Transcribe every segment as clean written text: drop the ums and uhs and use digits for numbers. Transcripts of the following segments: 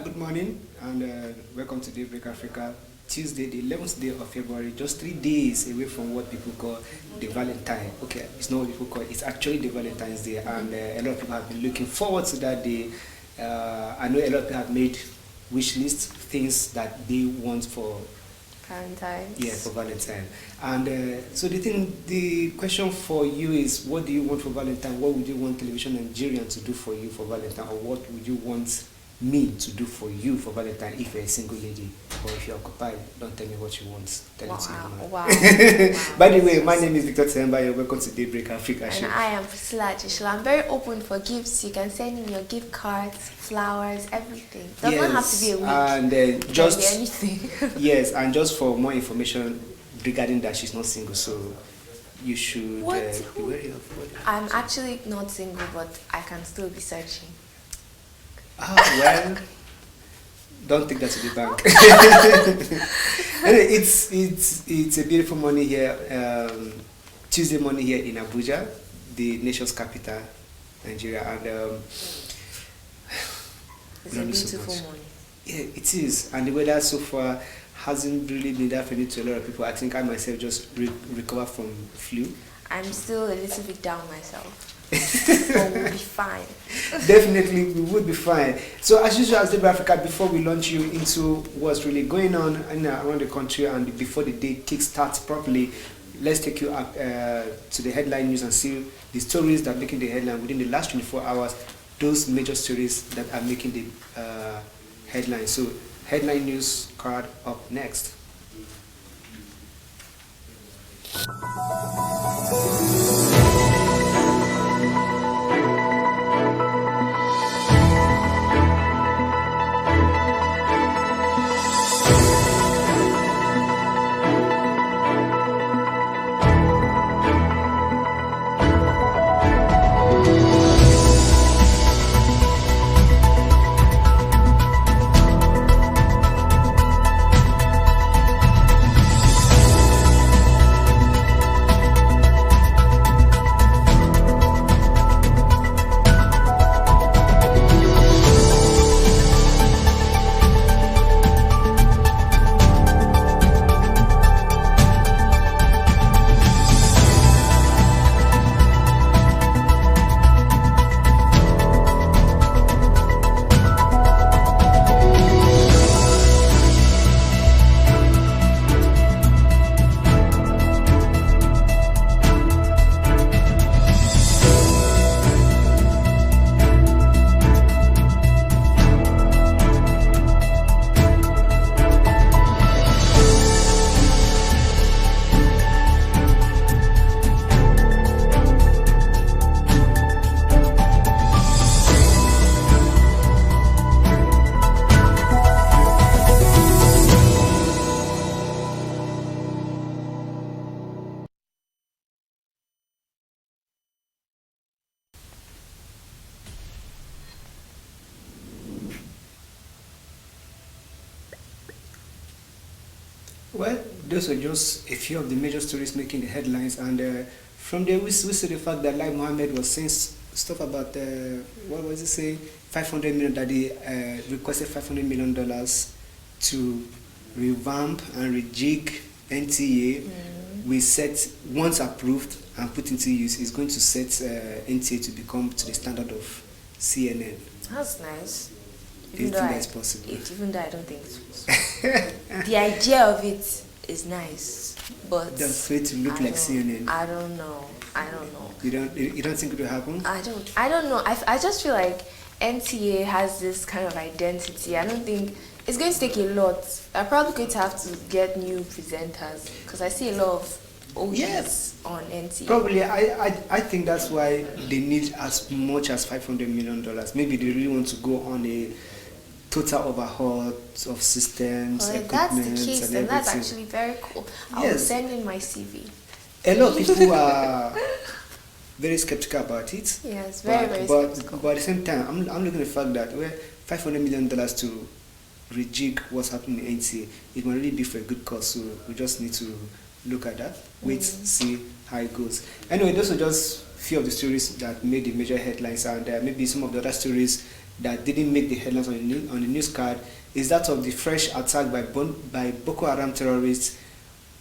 Good morning and welcome to Daybreak Africa. Tuesday, the 11th day of February, just 3 days away from what people call the Valentine. Okay, it's not what people call it, it's actually the Valentine's Day, and a lot of people have been looking forward to that day. I know a lot of people have made wish lists, things that they want for Valentine's. yeah, for Valentine. And so the question for you is, what do you want for Valentine? What would you want Television Nigerian to do for you for Valentine, or what would you want me to do for you for Valentine if you're a single lady, or if you're occupied? Don't tell me what you want. Tell it to your man. Wow. By the way, my name is Victor Temba. You're welcome to Daybreak Africa And show. I am Priscilla Jishla. I'm very open for gifts. You can send me your gift cards, flowers, everything. Does not have to be a week. And It can just be anything. yes, and just for more information regarding that, she's not single, so you should What? be wary of what. I'm actually not single, but I can still be searching. Well, don't take that to the bank. Anyway, it's a beautiful morning here, Tuesday morning here in Abuja, the nation's capital, Nigeria, and It's we a don't need so beautiful much. morning. Yeah, it is, and the weather so far hasn't really been that friendly to a lot of people. I think I myself just recovered from flu. I'm still a little bit down myself. But we'll be fine. Definitely, we would be fine. So, as usual, as Daybreak Africa, before we launch you into what's really going on around the country, and before the day kickstarts properly, let's take you up to the headline news and see the stories that are making the headline within the last 24 hours. Those major stories that are making the headline. So, headline news card up next. Well, those are just a few of the major stories making the headlines, and from there we see the fact that Lai Mohammed was saying stuff about what was he saying? 500 million, that they requested 500 million dollars to revamp and rejig NTA. We set, once approved and put into use, is going to set NTA to become to the standard of CNN. That's nice. Do you think that's possible? Even though I don't think it's possible. The idea of it is nice, but That's way to look like CNN. I don't know. You don't think it will happen? I don't know. I just feel like NTA has this kind of identity. I don't think it's going to take a lot. I'm probably going to have to get new presenters, because I see a lot of OGs Yes. on NTA. Probably, I think that's why they need as much as $500 million. Maybe they really want to go on a total overhaul of systems, Well, if equipment, that's the case, and then everything. that's actually very cool. I will Yes. send in my CV. A lot of people are very skeptical about it. Yes, very but skeptical. at the same time, I'm looking at the fact that we're $500 million to rejig what's happening in NTA. It might really be for a good cause, so we just need to look at that, wait, see how it goes. Anyway, those are just few of the stories that made the major headlines, and maybe some of the other stories that didn't make the headlines on the news card is that of the fresh attack by Boko Haram terrorists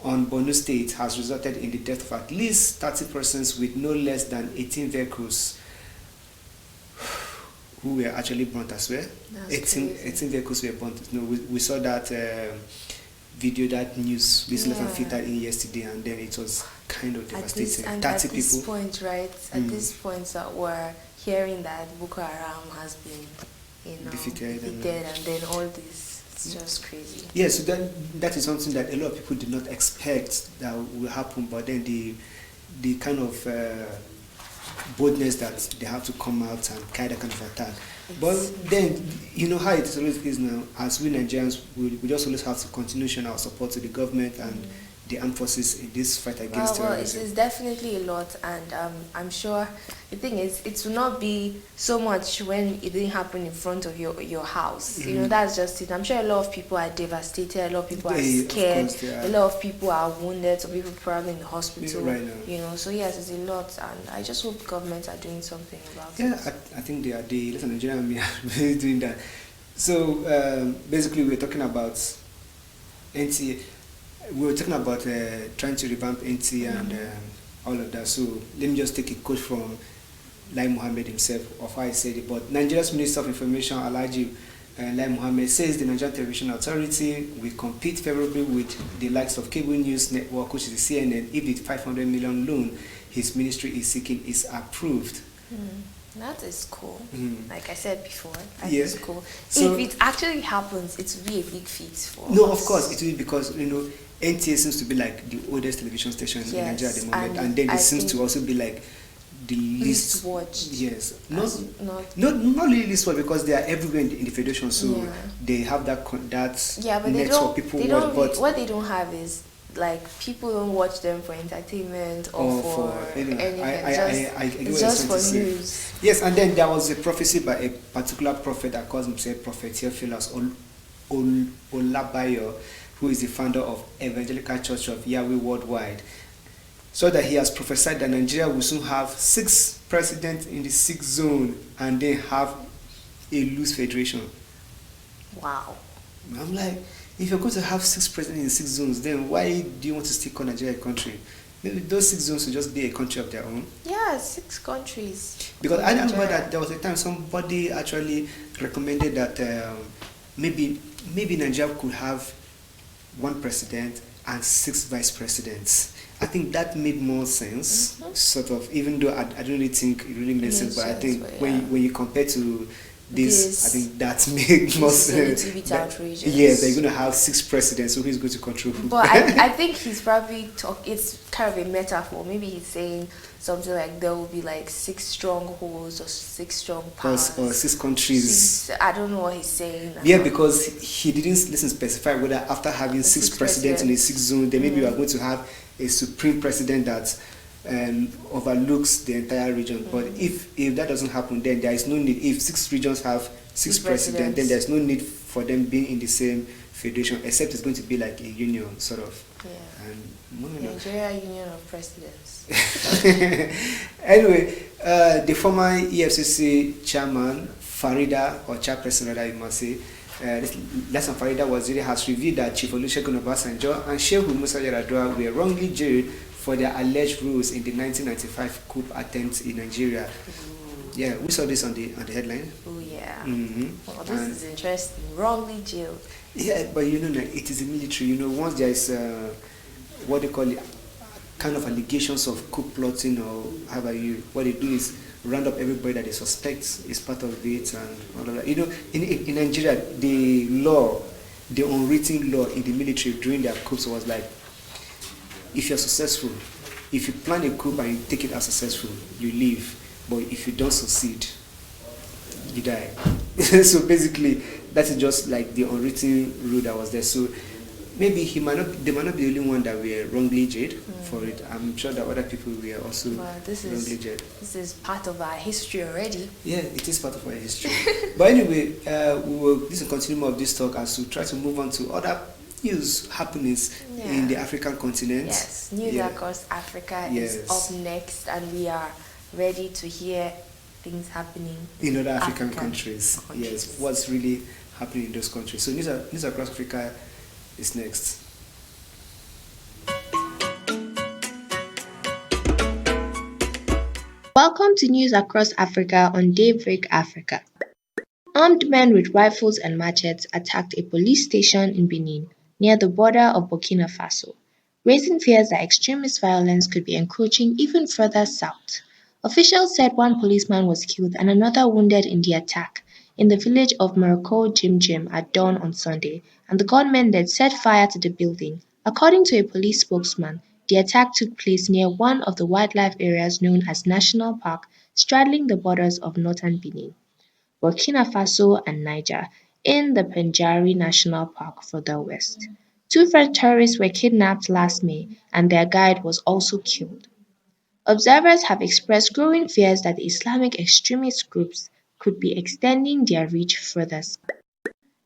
on Borno State has resulted in the death of at least 30 persons with no less than 18 vehicles who were actually burnt as well. 18 vehicles were burnt. We saw that video, that news, this left and filtered in yesterday, and then it was kind of devastating. 30 people. This point, right? At this point that we're hearing that Boko Haram has been, defeated and then all this, it's just crazy. Yeah, so that is something that a lot of people did not expect that will happen, but then the kind of boldness that they have to come out and carry that kind of attack. But then, you know how it always is now, as we Nigerians, we just always have to continue showing our support to the government and the armed forces in this fight against terrorism. Well, it is definitely a lot, and I'm sure the thing is, it will not be so much when it didn't happen in front of your house. That's just it. I'm sure a lot of people are devastated, a lot of people are scared, a lot of people are wounded, some people probably in the hospital right now. So yes, it's a lot, and I just hope governments are doing something about it. Yeah, I think they are. The Little Nigerian Army are really doing that. So basically, we're talking about NTA. We were talking about trying to revamp NT and all of that. So let me just take a quote from Lai Mohammed himself of how he said it. But Nigeria's Minister of Information, Alhaji Lai Mohammed, says the Nigerian Television Authority will compete favorably with the likes of Cable News Network, which is the CNN, if the 500 million loan his ministry is seeking is approved. That is cool. Like I said before, that yeah. is cool. So, if it actually happens, it will be a big feat for us. No, of course, it will be, because NTA seems to be like the oldest television station in Nigeria at the moment, and then it seems to also be like the least watched. Yes, not really least watched, because they are everywhere in the federation, so they have that but network people watch. But what they don't have is, like, people don't watch them for entertainment or for anything. It's just for news. Yes, and then there was a prophecy by a particular prophet that calls himself Prophet Theophilus Olabayo, who is the founder of Evangelical Church of Yahweh Worldwide, so that he has prophesied that Nigeria will soon have 6 presidents in the 6th zone and then have a loose federation. Wow. I'm like, if you're going to have 6 presidents in 6 zones, then why do you want to still call Nigeria a country? Maybe those 6 zones will just be a country of their own. Yeah, 6 countries. Because I remember that there was a time somebody actually recommended that maybe Nigeria could have 1 president and 6 vice presidents. I think that made more sense, sort of, even though I don't really think it really made sense, but I think when you compare to this, I think that made more sense. It's a bit outrageous. Yeah, they're going to have 6 presidents, so who's going to control who? But I think he's probably it's kind of a metaphor. Maybe he's saying something like there will be like 6 strongholds or 6 strong powers. Or 6 countries. I don't know what he's saying. Yeah, because he didn't specify whether after having 6 presidents in a 6 zone, then maybe we are going to have a supreme president that overlooks the entire region. But if that doesn't happen, then there is no need. If 6 regions have 6 presidents, then there's no need for them being in the same federation, except it's going to be like a union, sort of. Yeah. And Nigeria Union of Presidents. Anyway, the former EFCC chairman, Farida, or chairperson rather, you must say, Lesson Farida Waziri, has revealed that Chief Olusegun Obasanjo and Shehu Musa Yar'Adua were wrongly jailed for their alleged roles in the 1995 coup attempt in Nigeria. Yeah, we saw this on the headline. Oh yeah. Well, this is interesting. Wrongly jailed. Yeah, but it is the military. Once there is what they call it, kind of allegations of coup plotting, or how about you? What they do is round up everybody that they suspect is part of it and all of that. In Nigeria, the unwritten law in the military during their coups was like, if you're successful, if you plan a coup and you take it as successful, you leave. But if you don't succeed, you die. So basically, that is just like the unwritten rule that was there. So maybe they might not be the only one that were wrongly jailed for it. I'm sure that other people were also wrongly jailed. This is part of our history already. Yeah, it is part of our history. But anyway, this will continue more of this talk as we try to move on to other news happenings in the African continent. Yes, news across Africa is up next, and we are ready to hear things happening In in other African African countries, yes, countries. what's really happening in those countries. So News Across Africa is next. Welcome to News Across Africa on Daybreak Africa. Armed men with rifles and machetes attacked a police station in Benin, near the border of Burkina Faso, raising fears that extremist violence could be encroaching even further south. Officials said one policeman was killed and another wounded in the attack in the village of Morocco Jim Jim at dawn on Sunday, and the gunmen then set fire to the building. According to a police spokesman, the attack took place near one of the wildlife areas known as National Park, straddling the borders of northern Benin, Burkina Faso and Niger, in the Pendjari National Park further west. Two French tourists were kidnapped last May, and their guide was also killed. Observers have expressed growing fears that the Islamic extremist groups could be extending their reach further.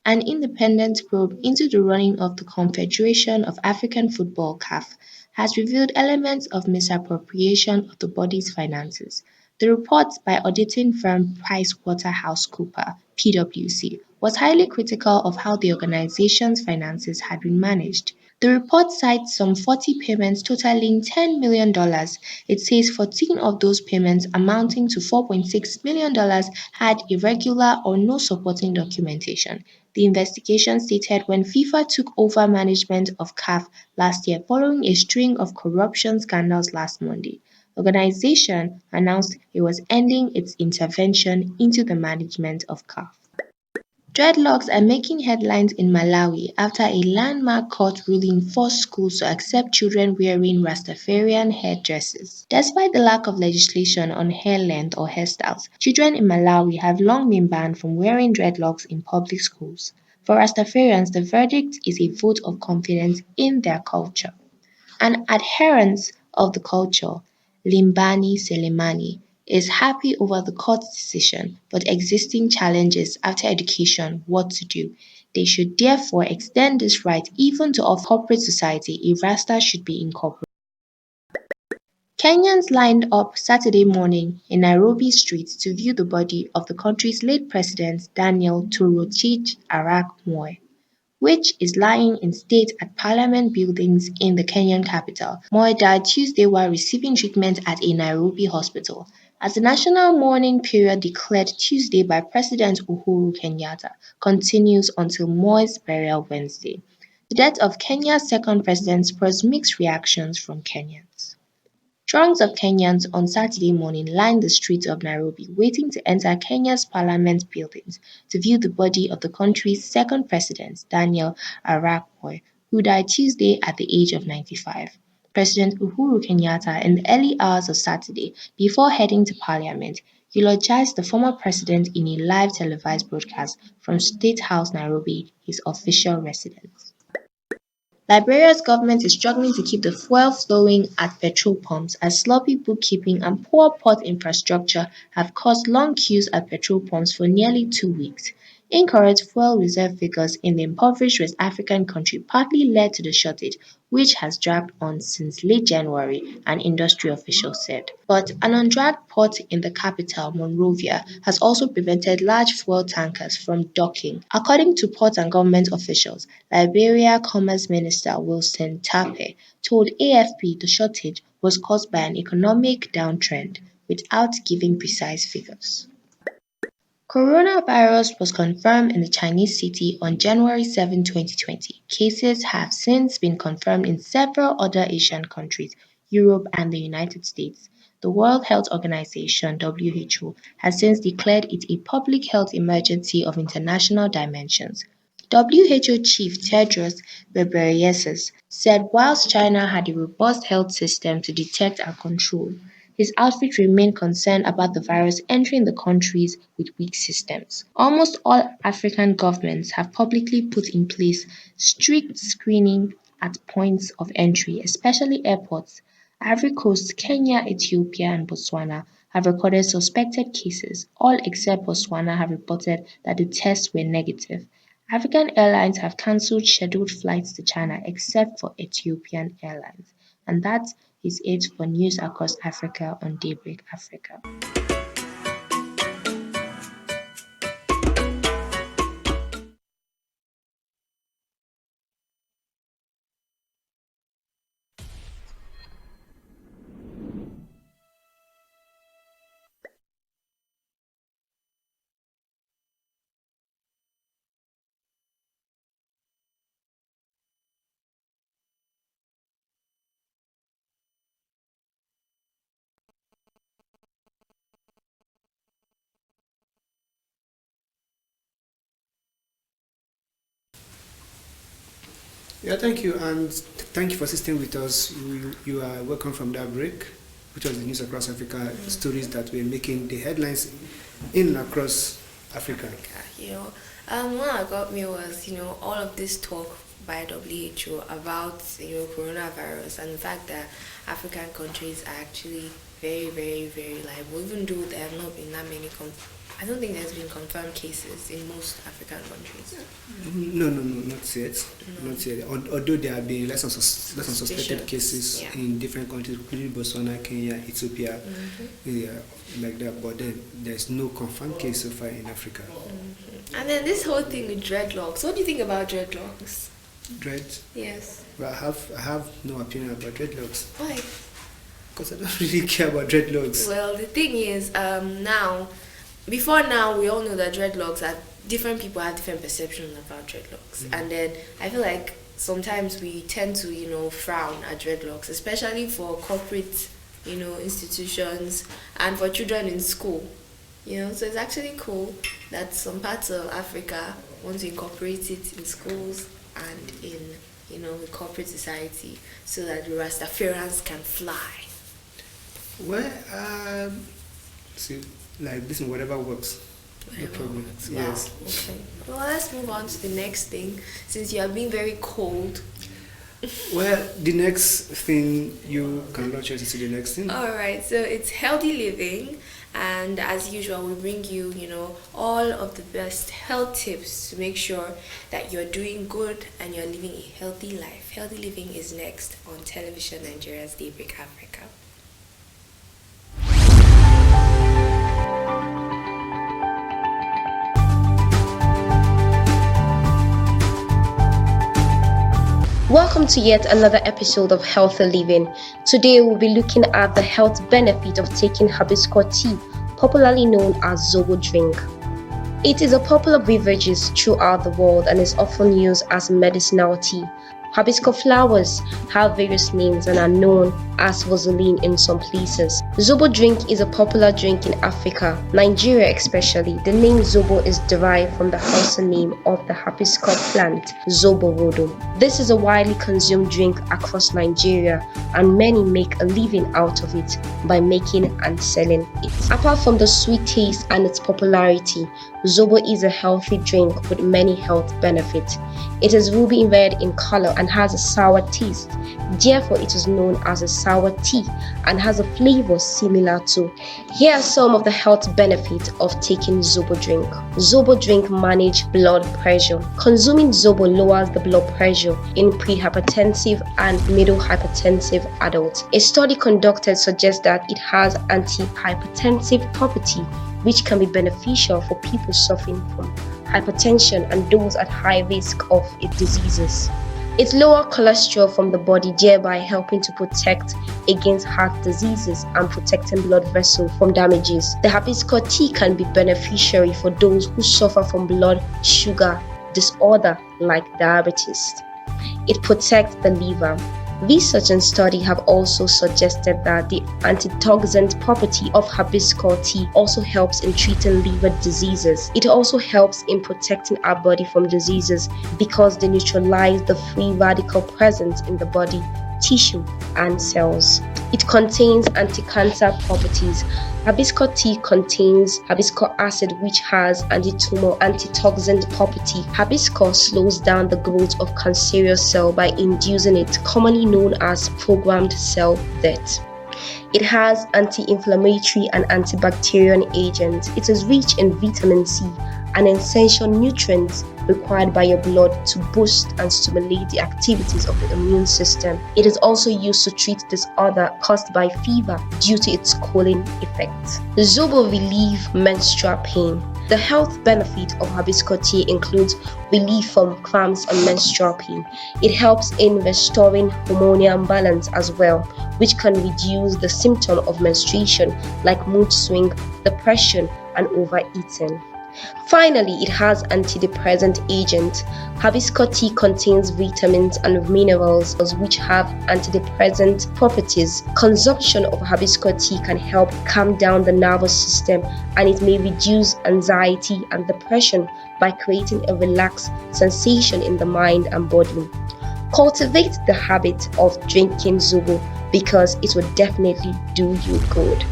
An independent probe into the running of the Confederation of African Football (CAF) has revealed elements of misappropriation of the body's finances. The report, by auditing firm PricewaterhouseCoopers (PwC), was highly critical of how the organization's finances had been managed. The report cites some 40 payments totaling $10 million. It says 14 of those payments, amounting to $4.6 million, had irregular or no supporting documentation. The investigation stated when FIFA took over management of CAF last year following a string of corruption scandals last Monday, the organization announced it was ending its intervention into the management of CAF. Dreadlocks are making headlines in Malawi after a landmark court ruling forced schools to accept children wearing Rastafarian hairdresses. Despite the lack of legislation on hair length or hairstyles, children in Malawi have long been banned from wearing dreadlocks in public schools. For Rastafarians, the verdict is a vote of confidence in their culture. An adherent of the culture, Limbani Selemani, is happy over the court's decision but existing challenges after education what to do. They should therefore extend this right even to of corporate society if Rasta should be incorporated. Kenyans lined up Saturday morning in Nairobi streets to view the body of the country's late president Daniel Toroitich arap Moi, which is lying in state at Parliament Buildings in the Kenyan capital. Moi died Tuesday while receiving treatment at a Nairobi hospital. As the national mourning period declared Tuesday by President Uhuru Kenyatta continues until Moi's burial Wednesday, the death of Kenya's second president spurs mixed reactions from Kenyans. Throngs of Kenyans on Saturday morning lined the streets of Nairobi waiting to enter Kenya's parliament buildings to view the body of the country's second president, Daniel Arap Moi, who died Tuesday at the age of 95. President Uhuru Kenyatta, in the early hours of Saturday, before heading to parliament, eulogized the former president in a live televised broadcast from State House, Nairobi, his official residence. Liberia's government is struggling to keep the fuel flowing at petrol pumps as sloppy bookkeeping and poor port infrastructure have caused long queues at petrol pumps for nearly 2 weeks. Incorrect fuel reserve figures in the impoverished West African country partly led to the shortage, which has dragged on since late January, an industry official said. But an undragged port in the capital, Monrovia, has also prevented large fuel tankers from docking. According to port and government officials, Liberia Commerce Minister Wilson Tape told AFP the shortage was caused by an economic downtrend, without giving precise figures. Coronavirus was confirmed in the Chinese city on January 7, 2020. Cases have since been confirmed in several other Asian countries, Europe and the United States. The World Health Organization (WHO) has since declared it a public health emergency of international dimensions. WHO Chief Tedros Ghebreyesus said whilst China had a robust health system to detect and control, his outfit remained concerned about the virus entering the countries with weak systems. Almost all African governments have publicly put in place strict screening at points of entry, especially airports. Ivory Coast, Kenya, Ethiopia, and Botswana have recorded suspected cases. All except Botswana have reported that the tests were negative. African airlines have cancelled scheduled flights to China except for Ethiopian Airlines. And that is it for News Across Africa on Daybreak Africa. Yeah, thank you, and thank you for assisting with us. You are welcome from that break, which was the news across Africa, stories that were making the headlines in and across Africa. What got me was, all of this talk by WHO about, coronavirus and the fact that African countries are actually very, very, very liable, even though there have not been that many. I don't think there's been confirmed cases in most African countries. No, not yet. No. Not yet. Although there have been less than suspected cases Yeah. in different countries, including Botswana, Kenya, Ethiopia, yeah, like that. But then there's no confirmed case so far in Africa. And then this whole thing with dreadlocks. What do you think about dreadlocks? Dread. Yes. Well, I have no opinion about dreadlocks Why? because I don't really care about dreadlocks. Well, the thing is, before now, we all know that dreadlocks are different people have different perceptions about dreadlocks, and then I feel like sometimes we tend to, frown at dreadlocks, especially for corporate, institutions and for children in school. So it's actually cool that some parts of Africa want to incorporate it in schools and in, the corporate society so that the Rastafarians can fly. Well, see, like this, whatever works. No problem. Wow. Yes. Okay. Well, let's move on to the next thing. Since you have been very cold. Well, the next thing you can launch us into the next thing. All right. So it's healthy living, and as usual, we bring you, all of the best health tips to make sure that you're doing good and you're living a healthy life. Healthy living is next on Television Nigeria's Daybreak Africa. Welcome to yet another episode of Healthy Living. Today we'll be looking at the health benefit of taking hibiscus tea, popularly known as Zobo drink. It is a popular beverage throughout the world and is often used as medicinal tea. Hibiscus flowers have various names and are known as vaseline in some places. Zobo drink is a popular drink in Africa, Nigeria especially. The name Zobo is derived from the Hausa name of the hibiscus plant, Zobo rodo. This is a widely consumed drink across Nigeria and many make a living out of it by making and selling it. Apart from the sweet taste and its popularity, Zobo is a healthy drink with many health benefits. It is ruby red in color and has a sour taste. Therefore, it is known as a sour tea and has a flavor similar to. Here are some of the health benefits of taking Zobo drink. Zobo drink manage blood pressure. Consuming Zobo lowers the blood pressure in pre-hypertensive and middle hypertensive adults. A study conducted suggests that it has anti-hypertensive property, which can be beneficial for people suffering from hypertension and those at high risk of its diseases. It lowers cholesterol from the body, thereby helping to protect against heart diseases and protecting blood vessels from damages. The hibiscus tea can be beneficiary for those who suffer from blood sugar disorder like diabetes. It protects the liver. Research and study have also suggested that the antitoxin property of hibiscus tea also helps in treating liver diseases. It also helps in protecting our body from diseases because they neutralize the free radical present in the body, tissue, and cells. It contains anti-cancer properties. Hibiscus tea contains hibiscus acid, which has anti-tumor antitoxin property. Hibiscus slows down the growth of cancerous cell by inducing it, commonly known as programmed cell death. It has anti-inflammatory and antibacterial agents. It is rich in vitamin C, an essential nutrient required by your blood to boost and stimulate the activities of the immune system. It is also used to treat disorder caused by fever due to its cooling effect. Zobo relieves menstrual pain. The health benefit of hibiscus tea includes relief from cramps and menstrual pain. It helps in restoring hormonal balance as well, which can reduce the symptom of menstruation like mood swing, depression, and overeating. Finally, it has antidepressant agent. Hibiscus tea contains vitamins and minerals which have antidepressant properties. Consumption of hibiscus tea can help calm down the nervous system, and it may reduce anxiety and depression by creating a relaxed sensation in the mind and body. Cultivate the habit of drinking zobo because it will definitely do you good.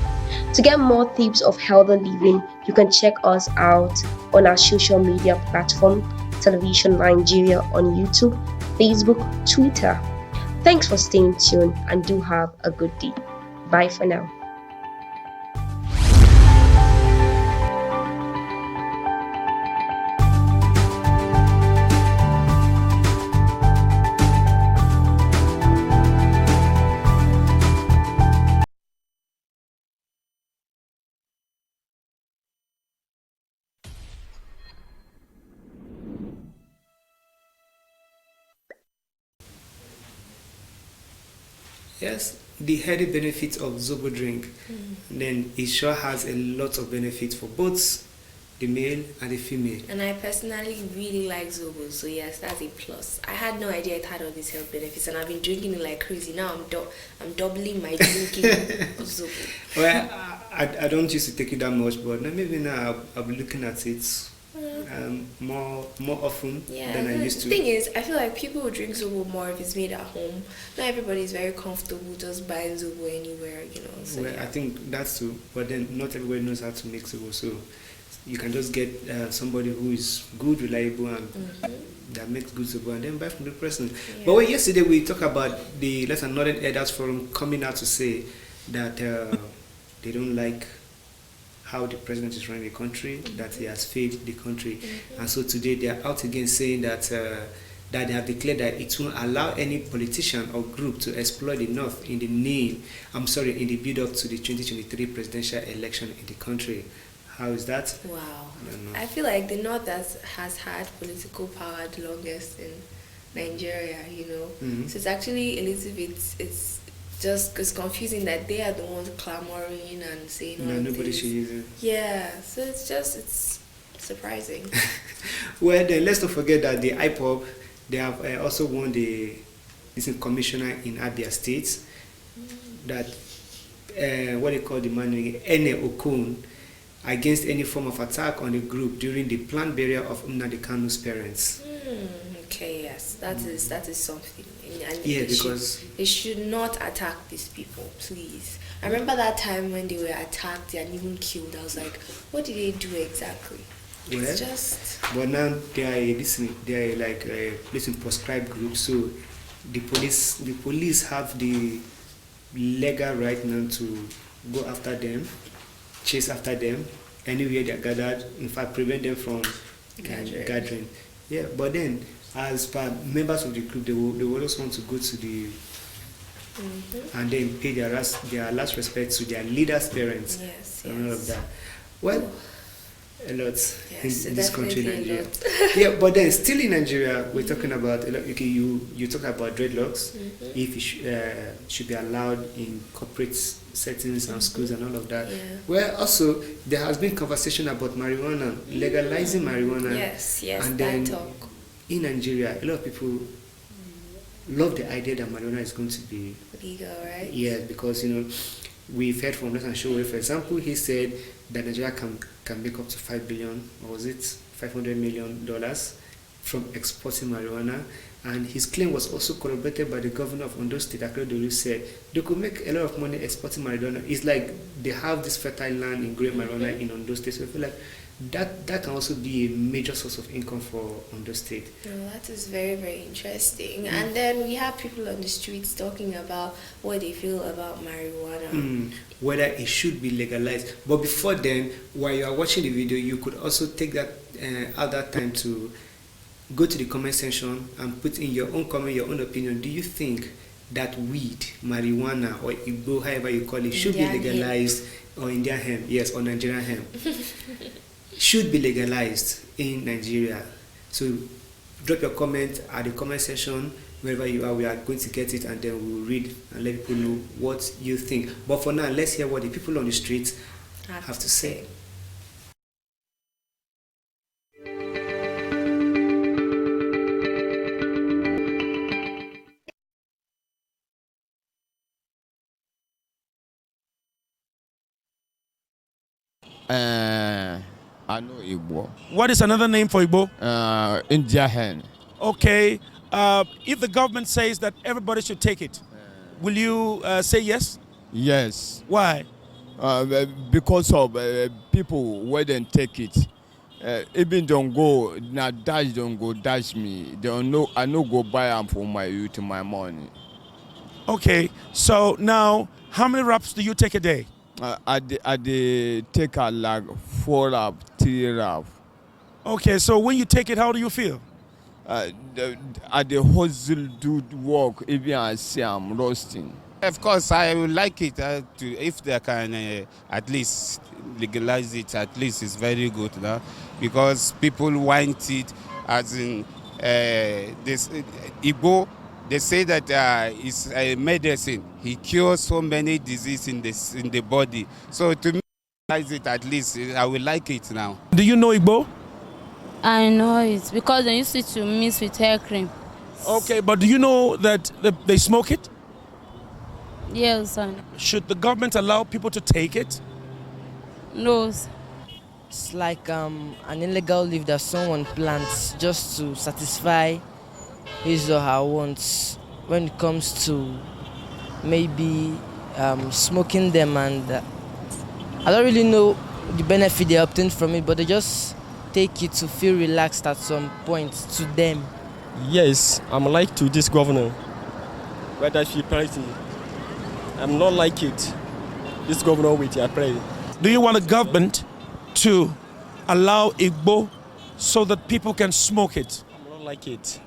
To get more tips of healthy living, you can check us out on our social media platform, Television Nigeria on YouTube, Facebook, Twitter. Thanks for staying tuned and do have a good day. Bye for now. Yes, the healthy benefits of Zobo drink. Then it sure has a lot of benefits for both the male and the female. And I personally really like Zobo, so yes, that's a plus. I had no idea it had all these health benefits, and I've been drinking it like crazy. Now I'm doubling my drinking of Zobo. Well, I don't used to take it that much, but maybe now I'll be looking at it more often than I used to. The thing is, I feel like people will drink Zobo more if it's made at home. Not everybody is very comfortable just buying Zobo anywhere, you know. So, Well, yeah. I think that's true, but then not everybody knows how to make Zobo, so you can just get somebody who is good, reliable, and that makes good Zobo, and then buy from the person. Yeah. But when yesterday we talked about the Let's and Northern Elders Forum coming out to say that they don't like how the president is running the country, that he has failed the country, and so today they are out again saying that that they have declared that it won't allow any politician or group to exploit the North in the in the build-up to the 2023 presidential election in the country. How is that? Wow. I don't know. I feel like the North has had political power the longest in Nigeria, you know. So it's actually a little bit, it's confusing that they are the ones clamoring and saying all No, of nobody this. should use it. Yeah, so it's surprising. Well, then let's not forget that the IPOB, they have also won the commissioner in Abia State. That what they call the man Ene Okun, against any form of attack on the group during the planned burial of Nnamdi Kanu's parents. Okay, yes, that is something. And Yeah, they because they should not attack these people, please. I remember that time when they were attacked and even killed. I was like, what did they do exactly? well, It's just. but now they are like prescribed groups, so the police have the legal right now to go after them, chase after them anywhere they are gathered. In fact, prevent them from gathering. Yeah, but then as per members of the group, they will also want to go to the and then pay their last respect to their leaders' parents. Yes, and all of yes. that. Well, a lot Yes, in this country, definitely a Nigeria. lot. Yeah, but then still in Nigeria, we're talking about okay. You talk about dreadlocks. If it should be allowed in corporate settings and schools and all of that. Yeah. Well, also there has been conversation about marijuana, legalizing marijuana. Yes, and that then talk. in Nigeria, a lot of people love the idea that marijuana is going to be Legal, right? yeah, because we've heard from Nathan Showe, for example, he said that Nigeria can make up to 5 billion, or was it $500 million from exporting marijuana. And his claim was also corroborated by the governor of Ondo State, Akeredolu, said they could make a lot of money exporting marijuana. It's like they have this fertile land in growing marijuana in Ondo State, so I feel like that can also be a major source of income for Ondo State. Well, that is very, very interesting. And then we have people on the streets talking about what they feel about marijuana. Whether it should be legalized. But before then, while you are watching the video, you could also take that out that time to go to the comment section and put in your own comment, your own opinion. Do you think that weed, marijuana, or Igbo, however you call it, should be Indian legalized, or Indian hemp, yes, or Nigerian hemp, should be legalized in Nigeria? So drop your comment at the comment section wherever you are. We are going to get it, and then we'll read and let people know what you think. But for now, let's hear what the people on the streets have to say. I know Igbo. What is another name for Igbo? India hen. Okay. If the government says that everybody should take it, will you say yes? Yes, Why? because of people where they take it. Even don't go now dash don't go dash me. They don't know I no go buy them for my youth my money. Okay, so now how many wraps do you take a day? I dey take a like 4 rap, 3 rap. Okay, so when you take it, how do you feel? I dey hustle do work even I say I'm roasting. Of course, I would like it if they can at least legalize it. At least it's very good now, because people want it as in this Igbo. They say that it's a medicine. He cures so many diseases in the body. So to me, legalize it at least. I would like it now. Do you know Igbo? I know it because they used it to mix with hair cream. Okay, but do you know that they smoke it? Yes, I know. Should the government allow people to take it? No. It's like an illegal leaf that someone plants just to satisfy his or her wants when it comes to maybe smoking them, and I don't really know the benefit they obtain from it, but they just take it to feel relaxed at some point to them. Yes, I'm like to this governor, whether she pricing. I'm not like it. This governor with I pray. Do you want a government to allow Igbo so that people can smoke it? I'm not like it.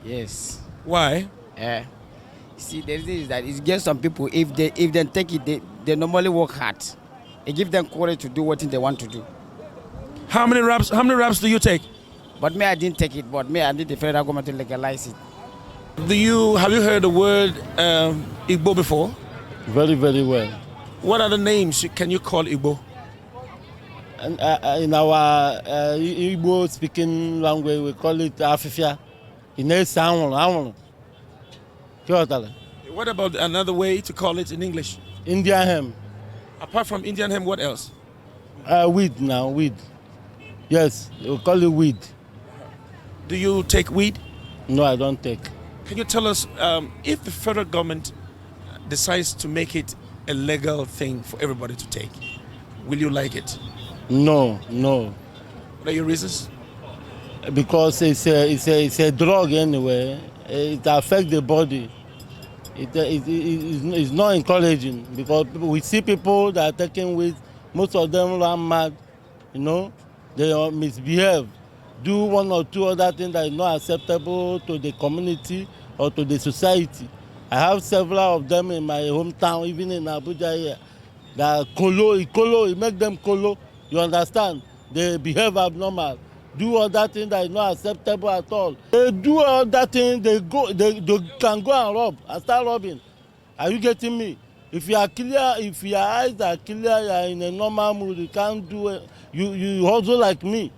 Yes. Why? See, the reason is that it gives some people, if they take it, they normally work hard. It gives them courage to do what they want to do. How many wraps do you take? But me, I didn't take it. But me, I need the federal government to legalize it. Have you heard the word Igbo before? Very, very well. What other names can you call Igbo? And, in our Igbo speaking language, we call it Afifia. What about another way to call it in English? Indian hem. Apart from Indian hem, what else? Weed now, weed. Yes, we call it weed. Do you take weed? No, I don't take. Can you tell us if the federal government decides to make it a legal thing for everybody to take, will you like it? No, no. What are your reasons? Because it's a drug anyway. It affects the body. It's not encouraging, because we see people that are taking weed, most of them run mad, you know, they misbehave, do one or two other things that is not acceptable to the community or to the society. I have several of them in my hometown, even in Abuja here, that it make them colo, you understand? They behave abnormal, do other things that is not acceptable at all. They do other things, they can go and rob and start robbing. Are you getting me? If you are clear, if your eyes are clear, you are in a normal mood, you can't do it. You hustle like me.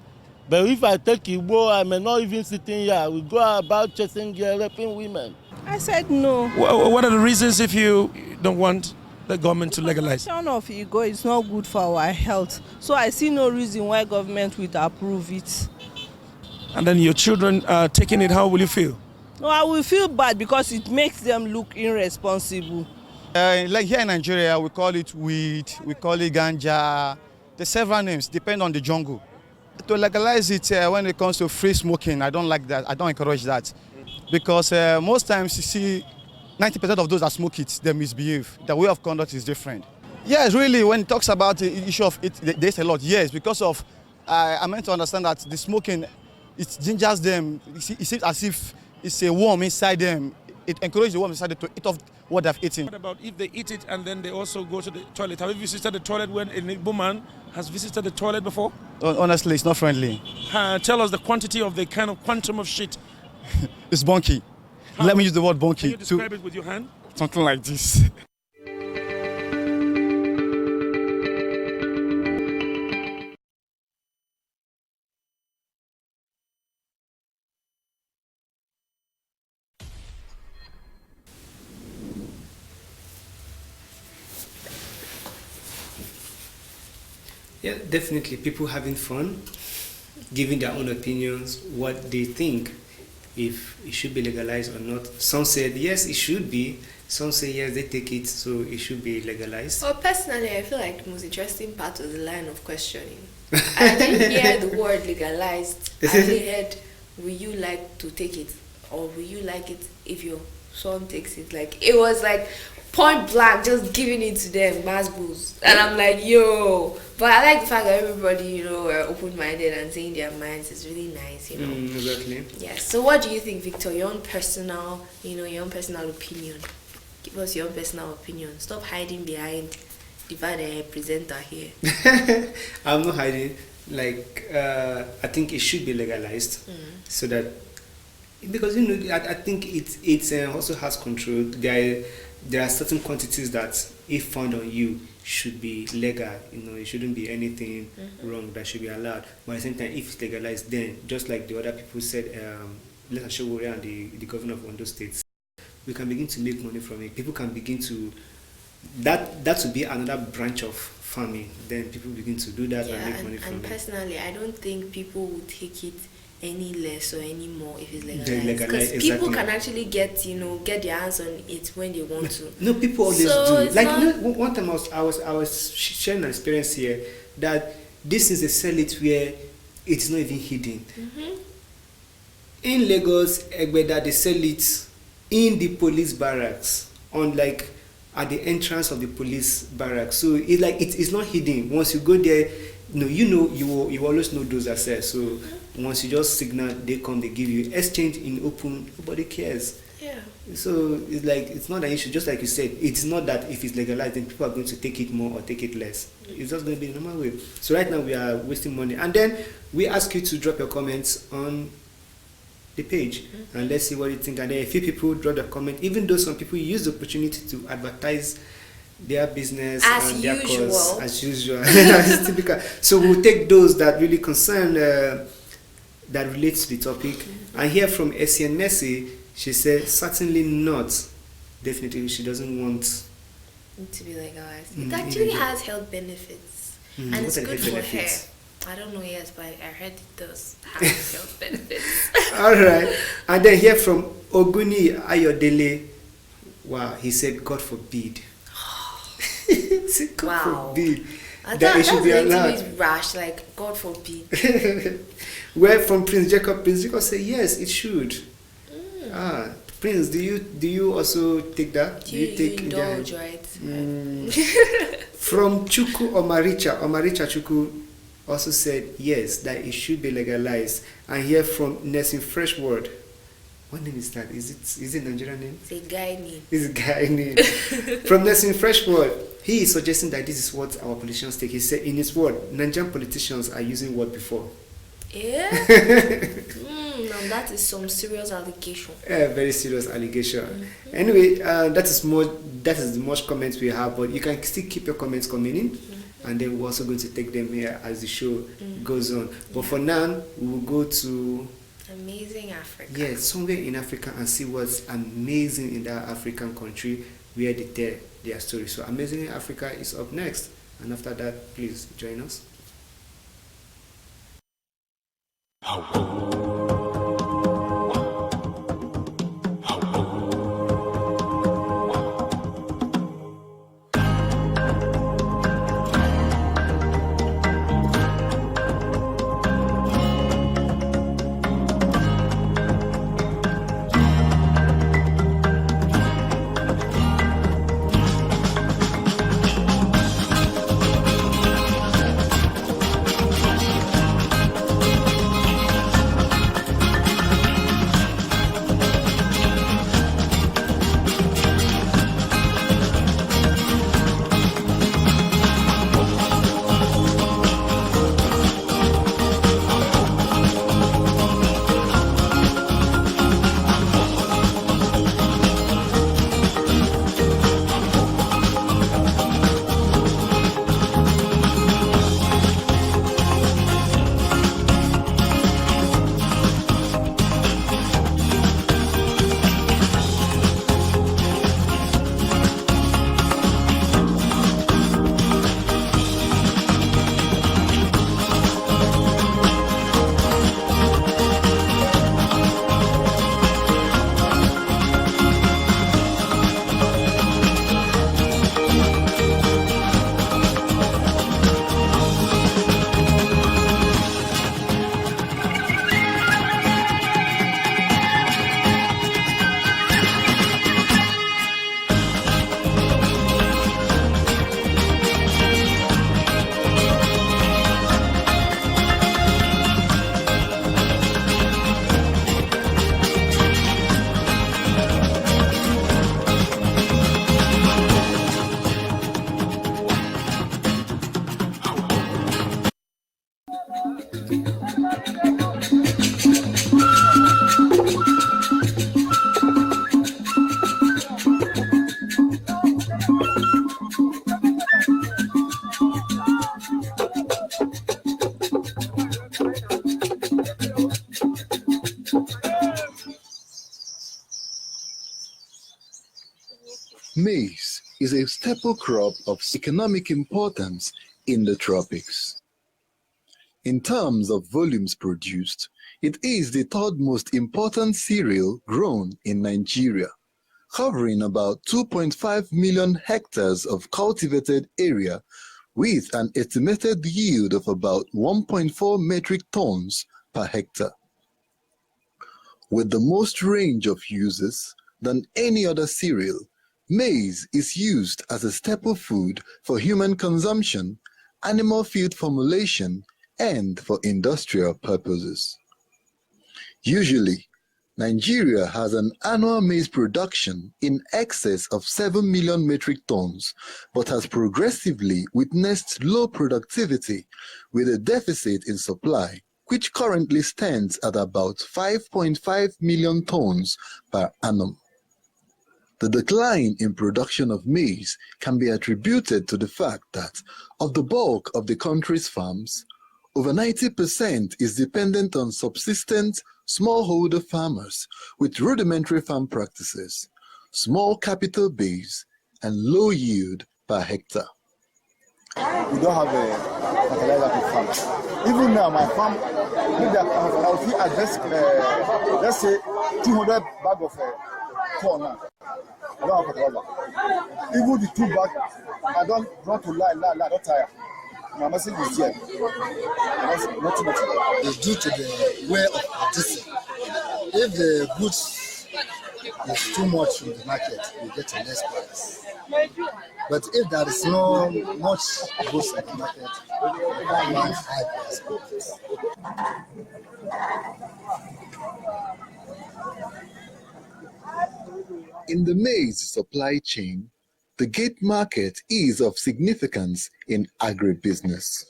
But if I take Igbo, I may not even sitting here. We go about chasing girls, raping women. I said no. What are the reasons if you don't want the government to legalize? The consumption of Igbo is not good for our health. So I see no reason why government would approve it. And then your children are taking it, how will you feel? No, I will feel bad because it makes them look irresponsible. Like here in Nigeria, we call it weed, we call it ganja. There's several names, depend on the jungle. To legalize it when it comes to free smoking, I don't like that. I don't encourage that. Because most times you see 90% of those that smoke it, they misbehave. The way of conduct is different. Yes, really, when it talks about the issue of it, there's a lot. Yes, because of, I meant to understand that the smoking, it gingers them. It seems as if it's a worm inside them. It encourages the worm inside them to eat off what they've eaten. What about if they eat it and then they also go to the toilet? Have you visited the toilet when an Igbo man has visited the toilet before? Honestly, it's not friendly. Tell us the quantity of the kind of quantum of shit. It's bonky. How? Let me use the word bonky. Can you describe it with your hand? Something like this. Yeah, definitely people having fun, giving their own opinions, what they think if it should be legalized or not. Some said yes, it should be. Some say yes, they take it, so it should be legalized. Well, personally, I feel like the most interesting part was the line of questioning. I didn't hear the word legalized. I only heard, will you like to take it? Or will you like it if your son takes it? Like, it was like point blank, just giving it to them, mass booze. And I'm like, yo. But I like the fact that everybody, you know, are open-minded and saying their minds. It's really nice, you know. Exactly. Yes. So what do you think, Victor? Your own personal, your own personal opinion. Give us your own personal opinion. Stop hiding behind the presenter here. I'm not hiding. Like, I think it should be legalized so that, because I think it also has control. There are certain quantities that, if found on you, should be legal. It shouldn't be anything wrong that should be allowed. But at the same time, if it's legalized, then just like the other people said, Lesa Showore and the governor of Ondo State, we can begin to make money from it. People can begin to that would be another branch of farming. Then people begin to do that and make money from it. And personally, I don't think people will take it any less or any more if it's legalized. Legalized, because people can actually get their hands on it when they want to. No, people always do. Like one time I was sharing an experience here that this is a sell it where it's not even hidden. In Lagos, Egbeda, they sell it in the police barracks, on like at the entrance of the police barracks. So it's not hidden. Once you go there, you always know those that sell. So once you just signal, they come, they give you exchange in open. Nobody cares. Yeah. So it's not an issue. Just like you said, it's not that if it's legalized, then people are going to take it more or take it less. It's just going to be the normal way. So right now we are wasting money, and then we ask you to drop your comments on the page and let's see what you think. And then a few people drop their comment, even though some people use the opportunity to advertise their business and their cause as usual. It's typical. So we'll take those that really concern that relates to the topic. And hear from Essien Messi. She said certainly not. Definitely she doesn't want it to be legalized. It actually has health benefits and it's good for hair. I don't know, yes, but I heard it does have health benefits. All right. And then hear from Oguni Ayodele. Wow, he said, God forbid. He said, God forbid. That it should be allowed. That's rash, like, God forbid. Where from Prince Jacob said, yes, it should. Prince, do you also take that? Do you take indulge, right? From Chuku Omaricha Chuku also said yes, that it should be legalized. And here from Nursing Freshword, what name is that? Is it Nigerian name? It's a guy name. It's a guy name. From Nursing Freshword, he is suggesting that this is what our politicians take. He said, in his word, Nigerian politicians are using what before? Yeah. Now that is some serious allegation. Very serious allegation. Anyway, that is the most comments we have, but you can still keep your comments coming in. And then we're also going to take them here as the show goes on. But for now, we will go to Amazing Africa. Yes, somewhere in Africa and see what's amazing in that African country where they tell their story. So Amazing Africa is up next. And after that, please join us. is a staple crop of economic importance in the tropics. In terms of volumes produced, it is the third most important cereal grown in Nigeria, covering about 2.5 million hectares of cultivated area with an estimated yield of about 1.4 metric tons per hectare. With the most range of uses than any other cereal, maize is used as a staple food for human consumption, animal feed formulation, and for industrial purposes. Usually, Nigeria has an annual maize production in excess of 7 million metric tons, but has progressively witnessed low productivity with a deficit in supply, which currently stands at about 5.5 million tons per annum. The decline in production of maize can be attributed to the fact that of the bulk of the country's farms, over 90% is dependent on subsistent smallholder farmers with rudimentary farm practices, small capital base, and low yield per hectare. We don't have a fertilizer to farm. Even now, my farm, maybe I'll see just, let's say, 200 bag of corn now. I don't have fertilizer. Even the 2 bag, I don't want to lie, don't tire. My message is here. Not too much. It's due to the way of producing. If the goods is too much in the market, you get a less price. But if there is no much goods in the market, you want high price. In the maize supply chain, the gate market is of significance in agribusiness.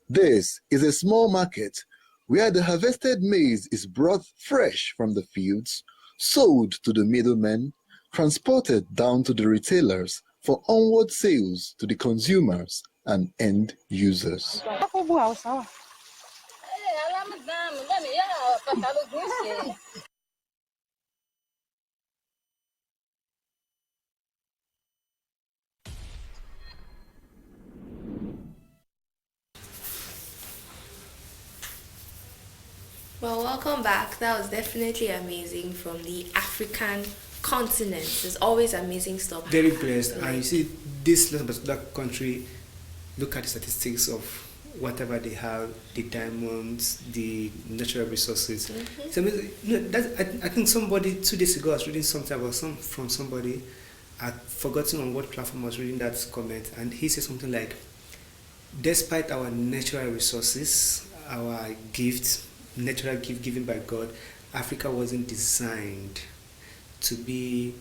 This is a small market where the harvested maize is brought fresh from the fields, sold to the middlemen, transported down to the retailers for onward sales to the consumers and end users. Well, welcome back. That was definitely amazing from the African continent. There's always amazing stuff. Very blessed. And you see, this particular country, look at the statistics of whatever they have, the diamonds, the natural resources. It's amazing. I think somebody 2 days ago I was reading something about from somebody. I'd forgotten on what platform I was reading that comment, and he said something like, despite our natural resources, our gifts, natural gift given by God, Africa wasn't designed to be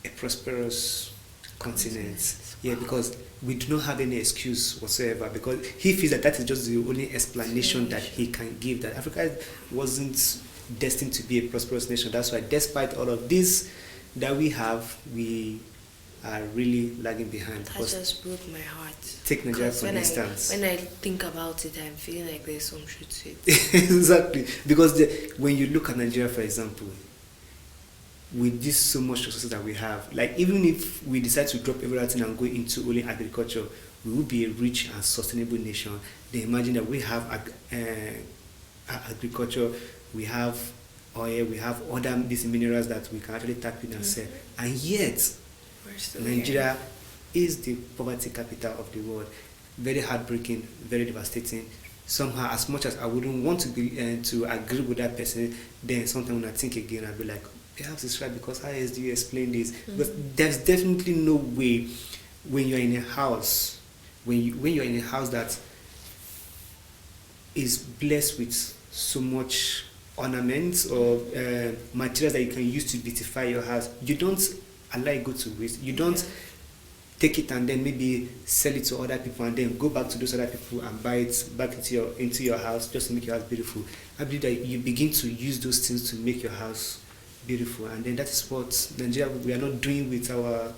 a prosperous continent. Yeah, because we do not have any excuse whatsoever, because he feels that is just the only explanation that he can give, that Africa wasn't destined to be a prosperous nation. That's why despite all of this that we have, we are really lagging behind. That just broke my heart. Take Nigeria for instance. When I think about it, I'm feeling like there's some truth to it. Exactly, because when you look at Nigeria, for example, with this so much resources that we have, like even if we decide to drop everything and go into only agriculture, we will be a rich and sustainable nation. Then imagine that we have agriculture, we have oil, we have other these minerals that we can actually tap in and sell, and yet Nigeria is the poverty capital of the world. Very heartbreaking, very devastating. Somehow, as much as I wouldn't want to be to agree with that person, then sometimes when I think again, I'll be like, perhaps it's right, because how else do you explain this? Because there's definitely no way when you're in a house, when you're in a house that is blessed with so much ornaments or materials that you can use to beautify your house, you don't allow it go to waste. You don't take it and then maybe sell it to other people and then go back to those other people and buy it back into your house just to make your house beautiful. I believe that you begin to use those things to make your house beautiful, and then that is what Nigeria, we are not doing with our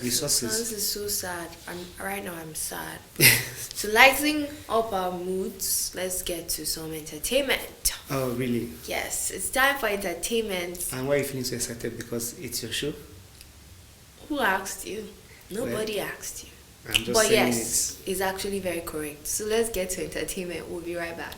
resources. This is so sad, and right now I'm sad. To lighten up our moods, let's get to some entertainment. Oh, really? Yes, it's time for entertainment. And why are you feeling so excited? Because it's your show? Who asked you? Nobody asked you. I'm just But saying yes, it's actually very correct. So let's get to entertainment. We'll be right back.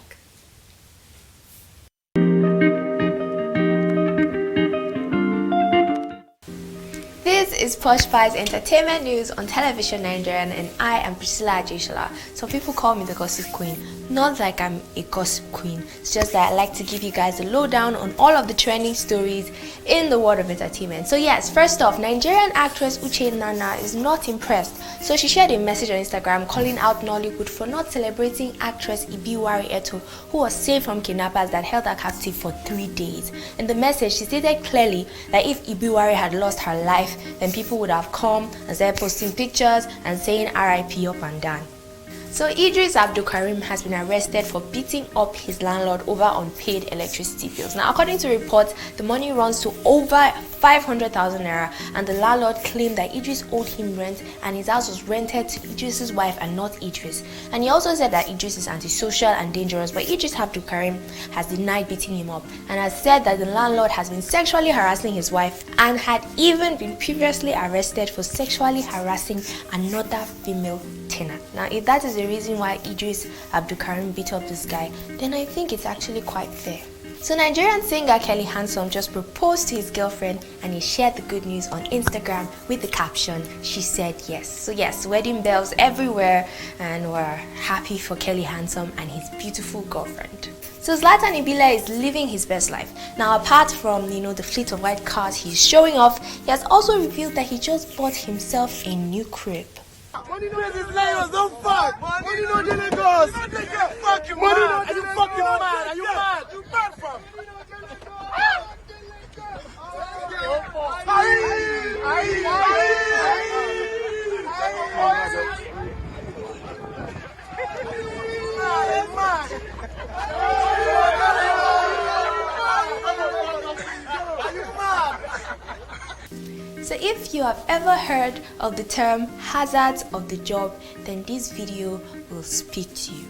This is Posh Pie's entertainment news on Television Nigerian, and I am Priscilla Ajeshola. Some people call me the Gossip Queen. Not like I'm a gossip queen, it's just that I like to give you guys a lowdown on all of the trending stories in the world of entertainment. So yes, first off, Nigerian actress Uche Nana is not impressed. So she shared a message on Instagram calling out Nollywood for not celebrating actress Ibiwari Eto, who was saved from kidnappers that held her captive for 3 days. In the message, she stated clearly that if Ibiwari had lost her life, then people would have come and started posting pictures and saying RIP up and down. So Idris Abdulkarim has been arrested for beating up his landlord over unpaid electricity bills. Now, according to reports, the money runs to over 500,000 naira, and the landlord claimed that Idris owed him rent and his house was rented to Idris's wife and not Idris. And he also said that Idris is antisocial and dangerous, but Idris Abdulkarim has denied beating him up and has said that the landlord has been sexually harassing his wife and had even been previously arrested for sexually harassing another female tenant. Now, if that is the reason why Idris Abdulkarim beat up this guy, then I think it's actually quite fair. So Nigerian singer Kelly Handsome just proposed to his girlfriend, and he shared the good news on Instagram with the caption, "She said yes." So yes, wedding bells everywhere, and we're happy for Kelly Handsome and his beautiful girlfriend. So Zlatan Ibile is living his best life. Now, apart from the fleet of white cars he's showing off, he has also revealed that he just bought himself a new crib. Money knows his Lagos, don't fuck. Money knows the Lagos. Fucking money knows. Are you fucking mad? Are you mad? You mad, fam? So if you have ever heard of the term hazards of the job, then this video will speak to you.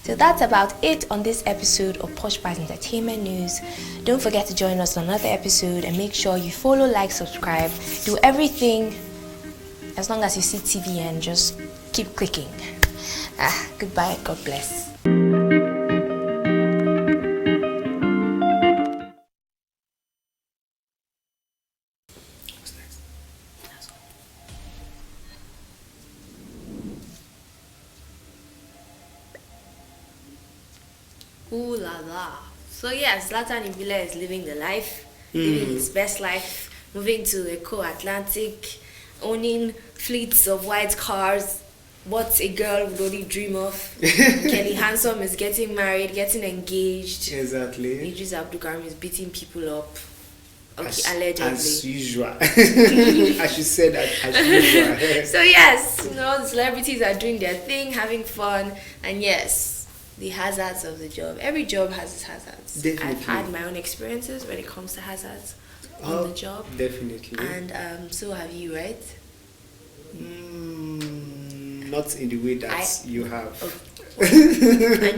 So that's about it on this episode of Posh Pie's Entertainment News. Don't forget to join us on another episode, and make sure you follow, like, subscribe, do everything as long as you see TV, and just keep clicking. Goodbye, God bless. Ooh la la. So yes, Zlatan Ibile is living the life, living his best life, moving to Eco Atlantic, owning fleets of white cars. What a girl would only dream of. Kelly Handsome is getting married, getting engaged. Exactly. Idris Abdulkarim is beating people up. Okay, allegedly. As usual. I should say that as usual. So yes, the celebrities are doing their thing, having fun, and yes, the hazards of the job. Every job has its hazards. Definitely. I've had my own experiences when it comes to hazards on the job. Definitely. And so have you, right? Not in the way that you have. I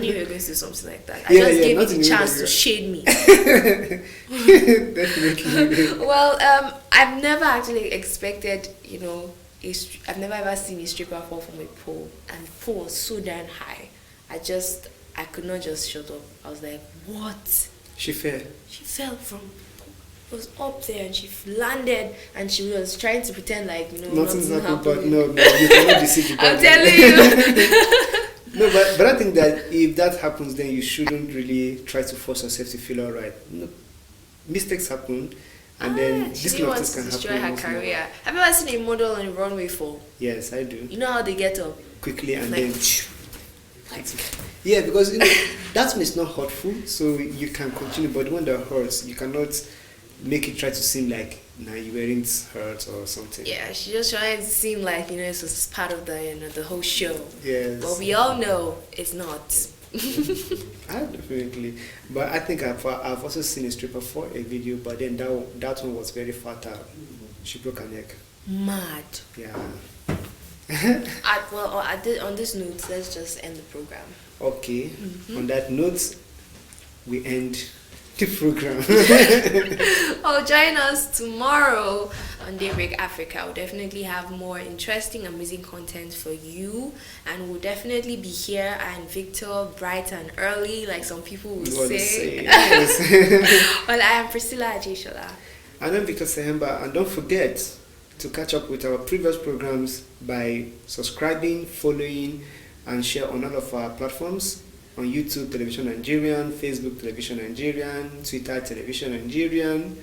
knew you were going to do something like that. I just gave you the chance to shade me. Definitely. Well, I've never actually expected, I've never ever seen a stripper fall from a pole, and the pole was so damn high. I could not just shut up. I was like, what? She fell. She fell from. It was up there, and she landed, and she was trying to pretend like nothing's happened. But no, you cannot deceive the I'm telling you. No, but I think that if that happens, then you shouldn't really try to force yourself to feel alright. No, mistakes happen, and then this kind of things can destroy happen. her career. Have you ever seen a model on a runway fall? Yes, I do. You know how they get up quickly, and like, then. Yeah, because that is not hurtful, so you can continue. But when that hurts, you cannot make it try to seem like you weren't hurt or something. Yeah, she's just trying to seem like it's just part of the whole show. Yes. But we all know it's not. Definitely. But I think I've also seen a stripper for a video, but then that one was very fatal. She broke her neck. Mad. Yeah. On this note, let's just end the program. Okay. On that note, we end the program. Join us tomorrow on Daybreak Africa. We'll definitely have more interesting, amazing content for you, and we'll definitely be here and Victor bright and early, like some people will say. Yes. Well, I am Priscilla Ajeshola. And I'm Victor Sehemba, and don't forget to catch up with our previous programs by subscribing, following, and share on all of our platforms. On YouTube, Television Nigerian, Facebook, Television Nigerian, Twitter, Television Nigerian,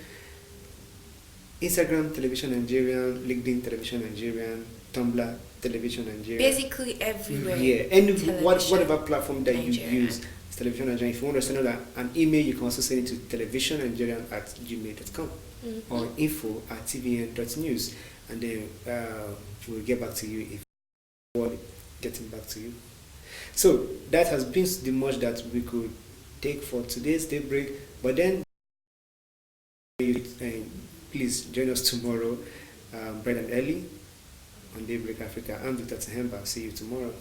Instagram, Television Nigerian, LinkedIn, Television Nigerian, Tumblr, Television Nigerian. Basically everywhere. Yeah, and whatever platform that you use, it's Television Nigerian. If you want to send an email, you can also send it to televisionnigerian@gmail.com or info@tvn.news, and then we'll get back to you if we're getting back to you. So that has been the much that we could take for today's Daybreak. But then, please join us tomorrow, bright and early, on Daybreak Africa. I'm Victor Sehemba. See you tomorrow.